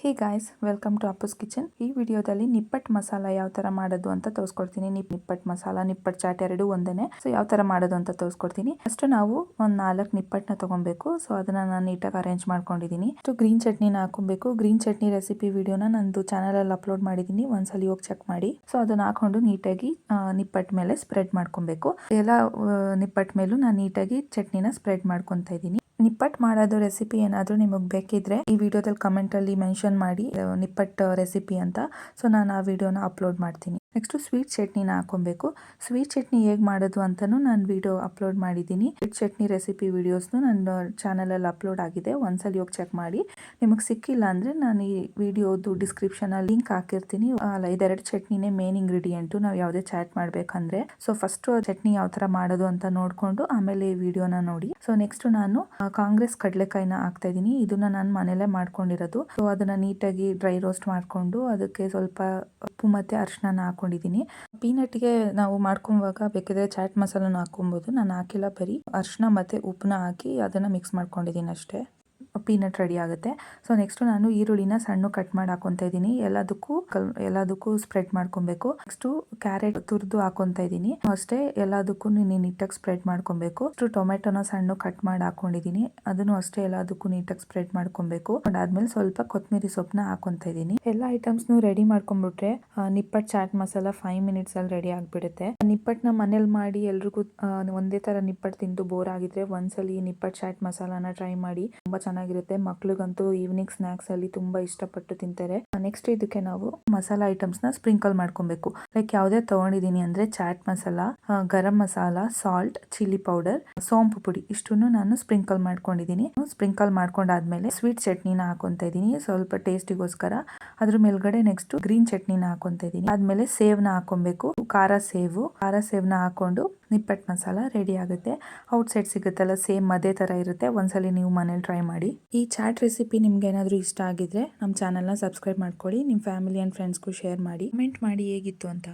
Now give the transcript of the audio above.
Hey guys, welcome to Appu's kitchen. ಈ ವಿಡಿಯೋದಲ್ಲಿ ನಿಪ್ಪಟ್ಟು ಮಸಾಲ ಯಾವ ತರ ಮಾಡೋದು ಅಂತ ತೋರಿಸ್ಕೊಡ್ತೀನಿ. ನಿಪ್ಪಟ್ಟು ಮಸಾಲ, ನಿಪ್ಪಟ್ಟು ಚಾಟ್ ಎರಡು ಒಂದೇನೆ. ಸೊ ಯಾವ ತರ ಮಾಡೋದು ಅಂತ ತೋರಿಸ್ಕೊಡ್ತೀನಿ. ಫಸ್ಟ್ ನಾವು ಒಂದು 4 ನಿಪ್ಪಟ್ಟನ್ನ ತಗೊಬೇಕು. ಸೊ ಅದನ್ನ ನಾನು ನೀಟಾಗಿ ಅರೇಂಜ್ ಮಾಡ್ಕೊಂಡಿದ್ದೀನಿ. ಗ್ರೀನ್ ಚಟ್ನಿನ ಹಾಕೊಬೇಕು. ಗ್ರೀನ್ ಚಟ್ನಿ ರೆಸಿಪಿ ವಿಡಿಯೋನ ನಂದು ಚಾನಲ್ ಅಲ್ಲಿ ಅಪ್ಲೋಡ್ ಮಾಡಿದ್ದೀನಿ, ಒಂದ್ಸಲಿ ಹೋಗಿ ಚೆಕ್ ಮಾಡಿ. ಸೊ ಅದನ್ನ ಹಾಕೊಂಡು ನೀಟಾಗಿ ನಿಪ್ಪಟ್ಟು ಮೇಲೆ ಸ್ಪ್ರೆಡ್ ಮಾಡ್ಕೊಬೇಕು. ಎಲ್ಲ ನಿಪ್ಪಟ್ಟು ಮೇಲೂ ನಾನು ನೀಟಾಗಿ ಚಟ್ನಿನ ಸ್ಪ್ರೆಡ್ ಮಾಡ್ಕೊತಾ ಇದ್ದೀನಿ. ನಿಪ್ಪಟ್ಟು ಮಾಡೋದು ರೆಸಿಪಿ ಏನಾದರೂ ನಿಮಗೆ ಬೇಕಿದ್ರೆ ಈ ವಿಡಿಯೋದಲ್ಲಿ ಕಮೆಂಟ್ ಅಲ್ಲಿ ಮೆನ್ಷನ್ ಮಾಡಿ ನಿಪ್ಪಟ್ಟು ರೆಸಿಪಿ ಅಂತ. ಸೊ ನಾನು ಆ ವಿಡಿಯೋನ ಅಪ್ಲೋಡ್ ಮಾಡ್ತೀನಿ. ನೆಕ್ಸ್ಟ್ ಸ್ವೀಟ್ ಚಟ್ನಿನ ಹಾಕೊಬೇಕು. ಸ್ವೀಟ್ ಚಟ್ನಿ ಹೇಗೆ ಮಾಡೋದು ಅಂತಾನು ನಾನು ವಿಡಿಯೋ ಅಪ್ಲೋಡ್ ಮಾಡಿದ್ದೀನಿ. ಸ್ವೀಟ್ ಚಟ್ನಿ ರೆಸಿಪಿ ವಿಡಿಯೋಸ್ನು ನನ್ನ ಚಾನಲಲ್ಲಿ ಅಪ್ಲೋಡ್ ಆಗಿದೆ, ಒಂದ್ಸಲಿ ಹೋಗಿ ಚೆಕ್ ಮಾಡಿ. ನಿಮಗೆ ಸಿಕ್ಕಿಲ್ಲ ಅಂದರೆ ನಾನು ಈ ವಿಡಿಯೋದು ಡಿಸ್ಕ್ರಿಪ್ಷನಲ್ಲಿ ಲಿಂಕ್ ಹಾಕಿರ್ತೀನಿ. ಅಲ್ಲ, ಇದೆರಡು ಚಟ್ನಿನೇ ಮೇನ್ ಇಂಗ್ರೀಡಿಯೆಂಟು ನಾವು ಯಾವುದೇ ಚಾಟ್ ಮಾಡಬೇಕಂದ್ರೆ. ಸೊ ಫಸ್ಟ್ ಚಟ್ನಿ ಯಾವ ಥರ ಮಾಡೋದು ಅಂತ ನೋಡಿಕೊಂಡು ಆಮೇಲೆ ಈ ವಿಡಿಯೋನ ನೋಡಿ. ಸೊ ನೆಕ್ಸ್ಟ್ ನಾನು ಕಾಂಗ್ರೆಸ್ ಕಡಲೆಕಾಯಿನ ಹಾಕ್ತಾ ಇದ್ದೀನಿ. ಇದನ್ನ ನಾನು ಮನೇಲೆ ಮಾಡ್ಕೊಂಡಿರೋದು. ಸೊ ಅದನ್ನ ನೀಟಾಗಿ ಡ್ರೈ ರೋಸ್ಟ್ ಮಾಡಿಕೊಂಡು ಅದಕ್ಕೆ ಸ್ವಲ್ಪ ಉಪ್ಪು ಮತ್ತೆ ಅರಿಶಿನ ಹಾಕೊಂಡಿದ್ದೀನಿ. ಪೀನಟ್ಗೆ ನಾವು ಮಾಡ್ಕೊಂಬಾಗ ಬೇಕಿದ್ರೆ ಚಾಟ್ ಮಸಾಲನ ಹಾಕೊಬಹುದು. ನಾನು ಹಾಕಿಲ್ಲ, ಬರೀ ಅರಿಶಿನ ಮತ್ತೆ ಉಪ್ಪನ್ನ ಹಾಕಿ ಅದನ್ನ ಮಿಕ್ಸ್ ಮಾಡ್ಕೊಂಡಿದ್ದೀನಿ ಅಷ್ಟೇ. ಪೀನಟ್ ರೆಡಿ ಆಗುತ್ತೆ. ಸೊ ನೆಕ್ಸ್ಟ್ ನಾನು ಈರುಳ್ಳಿನ ಸಣ್ಣ ಕಟ್ ಮಾಡಿ ಹಾಕೊತಾ ಇದ್ದೀನಿ. ಎಲ್ಲದಕ್ಕೂ ಸ್ಪ್ರೆಡ್ ಮಾಡ್ಕೊಬೇಕು. ನೆಕ್ಸ್ಟ್ ಕ್ಯಾರೆಟ್ ತುರಿದು ಹಾಕೊತಾ ಇದ್ದೀನಿ ಅಷ್ಟೇ. ಎಲ್ಲದಕ್ಕೂ ನೀಟಾಗಿ ಸ್ಪ್ರೆಡ್ ಮಾಡ್ಕೊಬೇಕು. ಟೊಮೆಟೊನ ಸಣ್ಣ ಕಟ್ ಮಾಡಿ ಹಾಕೊಂಡಿದ್ದೀನಿ, ಅದನ್ನು ಅಷ್ಟೇ ಎಲ್ಲದಕ್ಕೂ ನೀಟಾಗಿ ಸ್ಪ್ರೆಡ್ ಮಾಡ್ಕೊಬೇಕು. ಅದಾದ್ಮೇಲೆ ಸ್ವಲ್ಪ ಕೊತ್ತಂಬರಿ ಸೊಪ್ಪನ್ನ ಹಾಕೊತಾ ಇದ್ದೀನಿ. ಎಲ್ಲ ಐಟಮ್ಸ್ನು ರೆಡಿ ಮಾಡ್ಕೊಂಡ್ಬಿಟ್ರೆ ನಿಪ್ಪಟ್ಟು ಚಾಟ್ ಮಸಾಲ 5 ಮಿನಿಟ್ಸ್ ಅಲ್ಲಿ ರೆಡಿ ಆಗ್ಬಿಡುತ್ತೆ. ನಿಪ್ಪಟ್ಟನ್ನ ಮನೇಲಿ ಮಾಡಿ ಎಲ್ರಿಗೂ ಒಂದೇ ತರ ನಿಪ್ಪಟ್ಟು ತಿಂದು ಬೋರ್ ಆಗಿದ್ರೆ ಒಂದ್ಸಲಿ ನಿಪ್ಪಟ್ಟು ಚಾಟ್ ಮಸಾಲಾನ ಟ್ರೈ ಮಾಡಿ. ತುಂಬಾ ಚೆನ್ನಾಗಿರುತ್ತೆ. ಮಕ್ಳಿಗಂತೂ ಈವ್ನಿಂಗ್ ಸ್ನಾಕ್ಸ್ ಅಲ್ಲಿ ತುಂಬಾ ಇಷ್ಟಪಟ್ಟು ತಿಂತಾರೆ. ನೆಕ್ಸ್ಟ್ ಇದಕ್ಕೆ ನಾವು ಮಸಾಲ ಐಟಮ್ಸ್ ನ ಸ್ಪ್ರಿಂಕಲ್ ಮಾಡ್ಕೊಬೇಕು. ಲೈಕ್ ಯಾವ್ದೇ ತಗೊಂಡಿದೀನಿ ಅಂದ್ರೆ chat masala, garam masala, salt, chilli powder, ಸೋಂಪು ಪುಡಿ ಇಷ್ಟನ್ನು ನಾನು ಸ್ಪ್ರಿಂಕಲ್ ಮಾಡ್ಕೊಂಡಿದ್ದೀನಿ. ಸ್ಪ್ರಿಂಕಲ್ ಮಾಡ್ಕೊಂಡಾದ್ಮೇಲೆ ಸ್ವೀಟ್ ಚಟ್ನಿನ ಹಾಕೊಂತ ಇದೀನಿ ಸ್ವಲ್ಪ ಟೇಸ್ಟಿಗೋಸ್ಕರ. ಅದ್ರ ಮೇಲ್ಗಡೆ ನೆಕ್ಸ್ಟ್ ಗ್ರೀನ್ ಚಟ್ನಿನ ಹಾಕೊಂತ ಇದೀನಿ. ಆದ್ಮೇಲೆ ಸೇವ್ನ ಹಾಕೊಬೇಕು. ಖಾರ ಸೇವ್ನ ಹಾಕೊಂಡು ನಿಪ್ಪಟ್ಟು ಮಸಾಲ ರೆಡಿ ಆಗುತ್ತೆ. ಔಟ್ ಸೈಡ್ ಸಿಗುತ್ತಲ್ಲ, ಸೇಮ್ ಅದೇ ತರ ಇರುತ್ತೆ. ಒಂದ್ಸಲಿ ನೀವು ಮನೇಲಿ ಟ್ರೈ ಮಾಡಿ. ಈ ಚಾಟ್ ರೆಸಿಪಿ ನಿಮ್ಗೆ ಏನಾದರೂ ಇಷ್ಟ ಆಗಿದ್ರೆ ನಮ್ಮ ಚಾನಲ್ನ ಸಬ್ಸ್ಕ್ರೈಬ್ ಮಾಡ್ಕೊಳ್ಳಿ. ನಿಮ್ಮ ಫ್ಯಾಮಿಲಿ ಆ್ಯಂಡ್ ಫ್ರೆಂಡ್ಸ್ಗೂ ಶೇರ್ ಮಾಡಿ. ಕಮೆಂಟ್ ಮಾಡಿ ಹೇಗಿತ್ತು ಅಂತ.